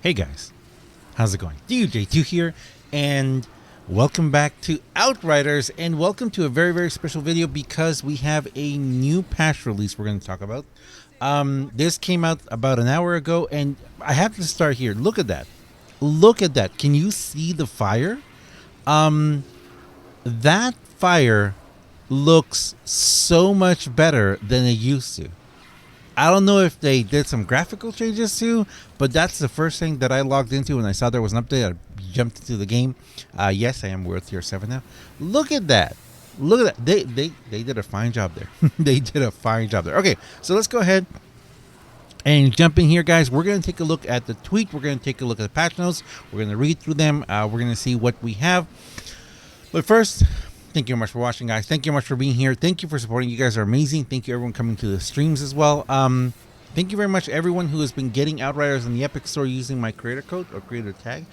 Hey guys, how's it going? DJ2 here, and welcome back to Outriders, and welcome to a very, very special video because we have a new patch release we're going to talk about. This came out about an hour ago, and I have to start here. Look at that. Look at that. Can you see the fire? That fire looks so much better than it used to. I don't know if they did some graphical changes too, but that's the first thing that I logged into when I saw there was an update. I jumped into the game. Yes, I am worth tier 7 now. Look at that. Look at that. They did a fine job there. They did a fine job there. Okay, so let's go ahead and jump in here, guys. We're going to take a look at the tweet. We're going to take a look at the patch notes. We're going to read through them. We're going to see what we have. But first, thank you very much for watching, guys. Thank you very much for being here. Thank you for supporting. You guys are amazing. Thank you, everyone coming to the streams as well. Thank you very much, everyone who has been getting Outriders in the Epic Store using my creator code or creator tag.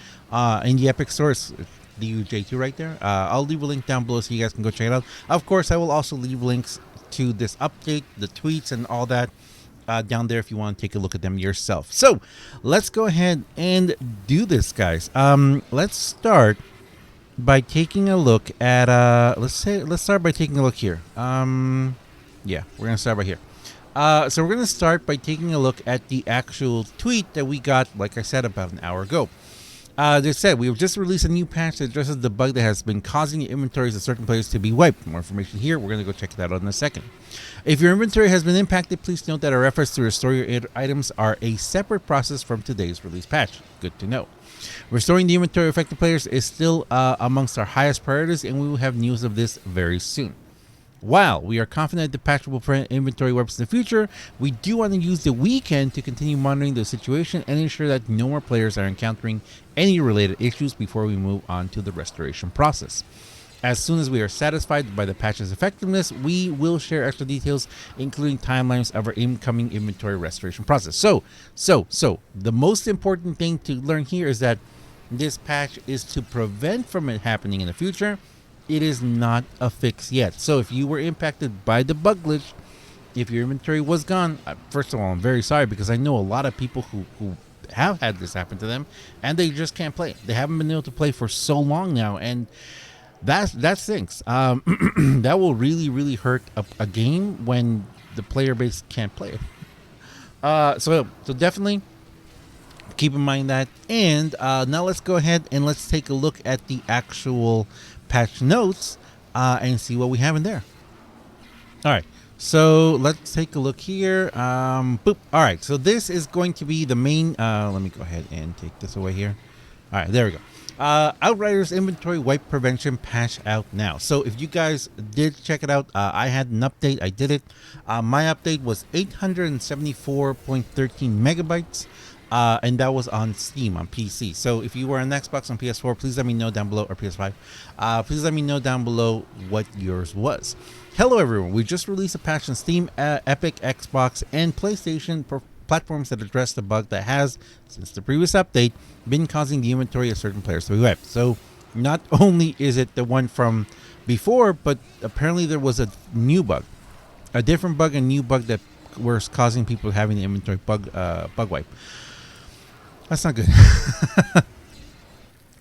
In the Epic Store, it's DUJ2 right there. I'll leave a link down below so you guys can go check it out. Of course, I will also leave links to this update, the tweets, and all that down there if you want to take a look at them yourself. So let's go ahead and do this, guys. Let's start by taking a look at let's start by taking a look here. Yeah, we're gonna start right here. So we're gonna start by taking a look at the actual tweet that we got, like I said, about an hour ago. They said we have just released a new patch that addresses the bug that has been causing the inventories of certain players to be wiped. More information here. We're gonna go check that out in a second. If your inventory has been impacted, please note that our efforts to restore your items are a separate process from today's release patch. Good to know. Restoring the inventory of affected players is still amongst our highest priorities, and we will have news of this very soon. While we are confident the patch will prevent inventory wipes in the future, we do want to use the weekend to continue monitoring the situation and ensure that no more players are encountering any related issues before we move on to the restoration process. As soon as we are satisfied by the patch's effectiveness, we will share extra details, including timelines of our incoming inventory restoration process. So, the most important thing to learn here is that this patch is to prevent from it happening in the future. It is not a fix yet. So if you were impacted by the bug glitch, if your inventory was gone, first of all, I'm very sorry because I know a lot of people who have had this happen to them and they just can't play. They haven't been able to play for so long now, and that stinks. That will really hurt a game when the player base can't play it. So definitely keep in mind that. And now let's go ahead and let's take a look at the actual patch notes and see what we have in there. All right, so let's take a look here. Boop. All right, so this is going to be the main. Let me go ahead and take this away here. All right, there we go. Outriders inventory wipe prevention patch out now. So if you guys did check it out, I had an update. I did it. My update was 874.13 megabytes. And that was on Steam on PC. So if you were on Xbox, on PS4, please let me know down below, or PS5. Please let me know down below what yours was. Hello everyone, we just released a patch on Steam, Epic, Xbox, and PlayStation platforms that address the bug that has, since the previous update, been causing the inventory of certain players to be wiped. So not only is it the one from before, but apparently there was a new bug, a different bug, a new bug that was causing people having the inventory bug wipe. That's not good.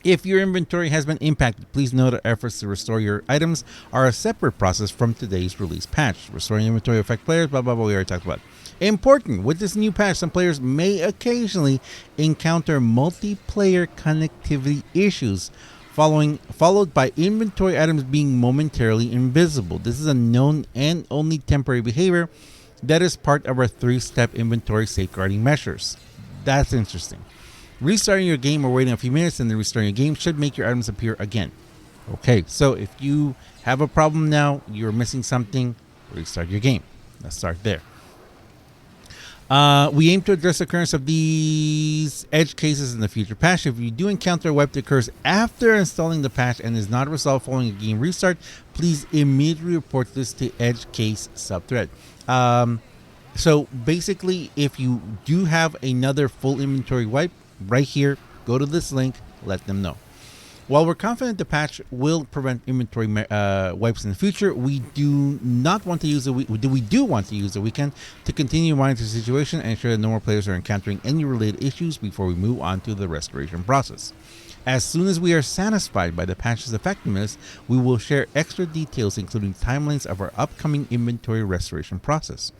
If your inventory has been impacted, please note that efforts to restore your items are a separate process from today's release patch. Restoring inventory affect players, blah, blah, blah, we already talked about. Important, with this new patch, some players may occasionally encounter multiplayer connectivity issues, followed by inventory items being momentarily invisible. This is a known and only temporary behavior that is part of our 3-step inventory safeguarding measures. That's interesting. Restarting your game or waiting a few minutes and then restarting your game should make your items appear again. Okay, so if you have a problem now, you're missing something, restart your game. Let's start there. We aim to address the occurrence of these edge cases in the future patch. If you do encounter a wipe that occurs after installing the patch and is not resolved following a game restart, please immediately report this to edge case subthread. So basically, if you do have another full inventory wipe, right here, go to this link, let them know. While we're confident the patch will prevent inventory wipes in the future, we do not want to use we do want to use the weekend to continue monitoring the situation and ensure that no more players are encountering any related issues before we move on to the restoration process. As soon as we are satisfied by the patch's effectiveness, we will share extra details, including timelines of our upcoming inventory restoration process.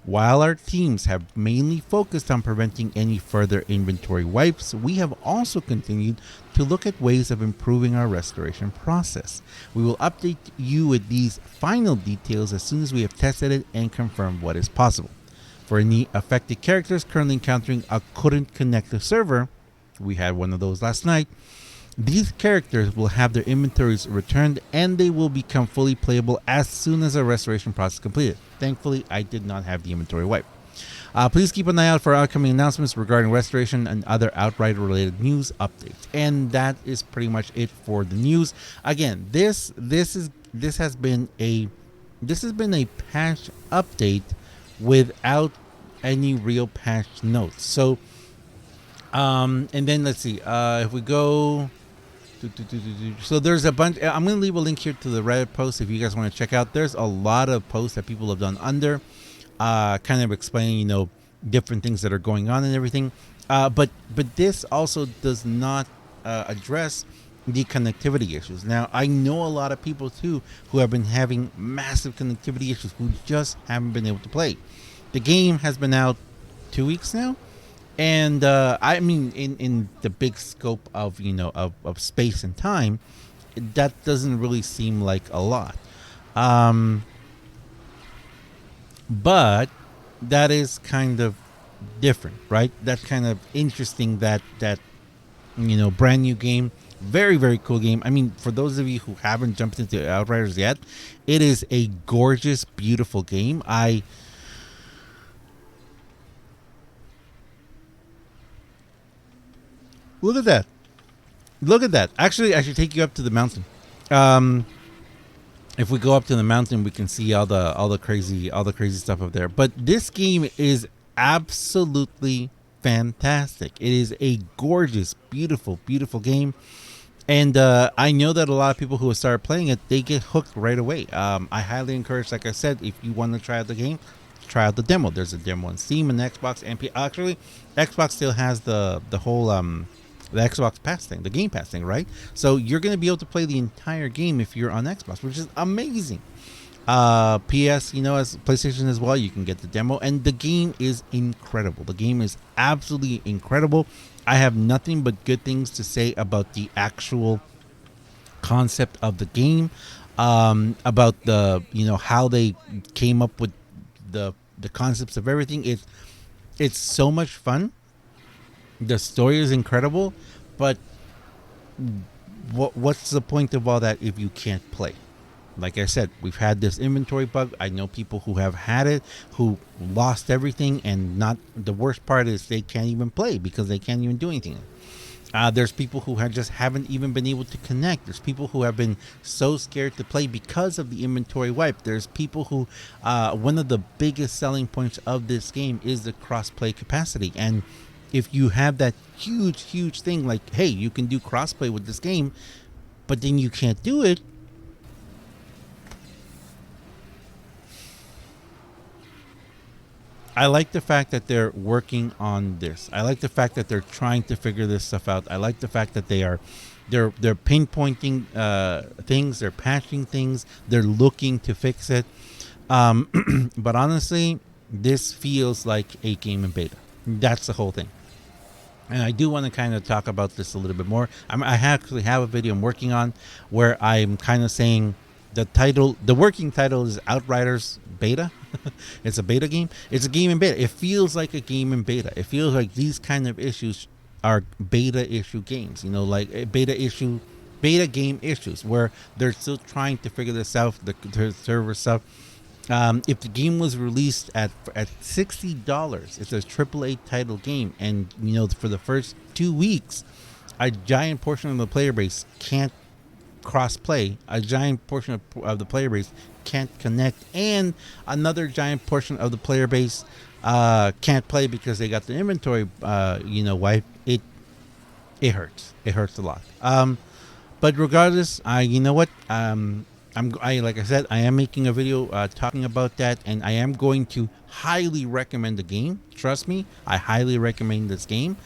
While our teams have mainly focused on preventing any further inventory wipes, we have also continued to look at ways of improving our restoration process. We will update you with these final details as soon as we have tested it and confirmed what is possible. For any affected characters currently encountering a couldn't connect the server, we had one of those last night, these characters will have their inventories returned and they will become fully playable as soon as the restoration process is completed. Thankfully, I did not have the inventory wipe. Please keep an eye out for upcoming announcements regarding restoration and other Outrider related news updates. And that is pretty much it for the news. Again, this has been a patch update without any real patch notes. So and then let's see if we go. So there's a bunch. I'm going to leave a link here to the Reddit post if you guys want to check out. There's a lot of posts that people have done under, kind of explaining, different things that are going on and everything. But this also does not address the connectivity issues. Now, I know a lot of people too who have been having massive connectivity issues who just haven't been able to play. The game has been out 2 weeks now. And I mean, in the big scope of of space and time, that doesn't really seem like a lot. But that is kind of different, right? That's kind of interesting. That brand new game, very very cool game. I mean, for those of you who haven't jumped into Outriders yet, it is a gorgeous, beautiful game. Look at that. Look at that. Actually, I should take you up to the mountain. If we go up to the mountain, we can see all the crazy stuff up there. But this game is absolutely fantastic. It is a gorgeous, beautiful, beautiful game. And I know that a lot of people who have started playing it, they get hooked right away. I highly encourage, like I said, if you want to try out the game, try out the demo. There's a demo on Steam and Xbox and actually Xbox still has the whole the Xbox Pass thing, the Game Pass thing, right? So you're going to be able to play the entire game if you're on Xbox, which is amazing. PS, as PlayStation as well, you can get the demo, and the game is incredible. The game is absolutely incredible. I have nothing but good things to say about the actual concept of the game, about the how they came up with the concepts of everything. It's so much fun. The story is incredible, but what's the point of all that if you can't play? Like I said, we've had this inventory bug. I know people who have had it, who lost everything, and not the worst part is they can't even play because they can't even do anything. There's people who just haven't even been able to connect. There's people who have been so scared to play because of the inventory wipe. There's people who, one of the biggest selling points of this game is the cross-play capacity. And if you have that huge thing like, hey, you can do crossplay with this game, but then you can't do it, I like the fact that they're working on this. I like the fact that they're trying to figure this stuff out. I like the fact that they're pinpointing things, they're patching things, they're looking to fix it. But honestly, this feels like a game in beta. That's the whole thing. And I do want to kind of talk about this a little bit more. I actually have a video I'm working on where I'm kind of saying the working title is Outriders Beta. It's a beta game. It's a game in beta. It feels like a game in beta. It feels like these kind of issues are beta issue games, like beta game issues where they're still trying to figure this out, the server stuff. If the game was released at $60, it's a AAA title game, and for the first 2 weeks, a giant portion of the player base can't cross-play. A giant portion of the player base can't connect, and another giant portion of the player base can't play because they got the inventory wipe. It hurts. It hurts a lot. But regardless, you know what? Like I said, I am making a video talking about that, and I am going to highly recommend the game. Trust me, I highly recommend this game.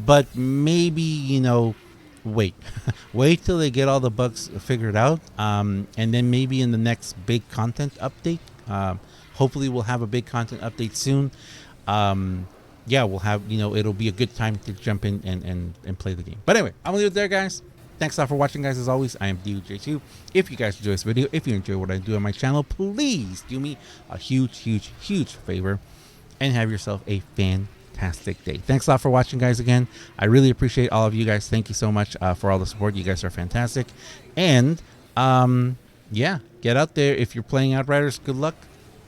But maybe, wait, wait till they get all the bugs figured out, and then maybe in the next big content update. Hopefully, we'll have a big content update soon. Yeah, we'll have, it'll be a good time to jump in and play the game. But anyway, I'm gonna leave it there, guys. Thanks a lot for watching, guys. As always, I am DJ2. If you guys enjoy this video, if you enjoy what I do on my channel, please do me a huge, huge, huge favor and have yourself a fantastic day. Thanks a lot for watching, guys. Again, I really appreciate all of you guys. Thank you so much for all the support. You guys are fantastic. And yeah, get out there. If you're playing Outriders, good luck.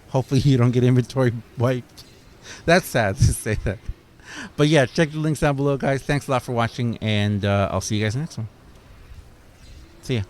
Hopefully you don't get inventory wiped. That's sad to say that. But yeah, check the links down below, guys. Thanks a lot for watching, and I'll see you guys next one. See ya.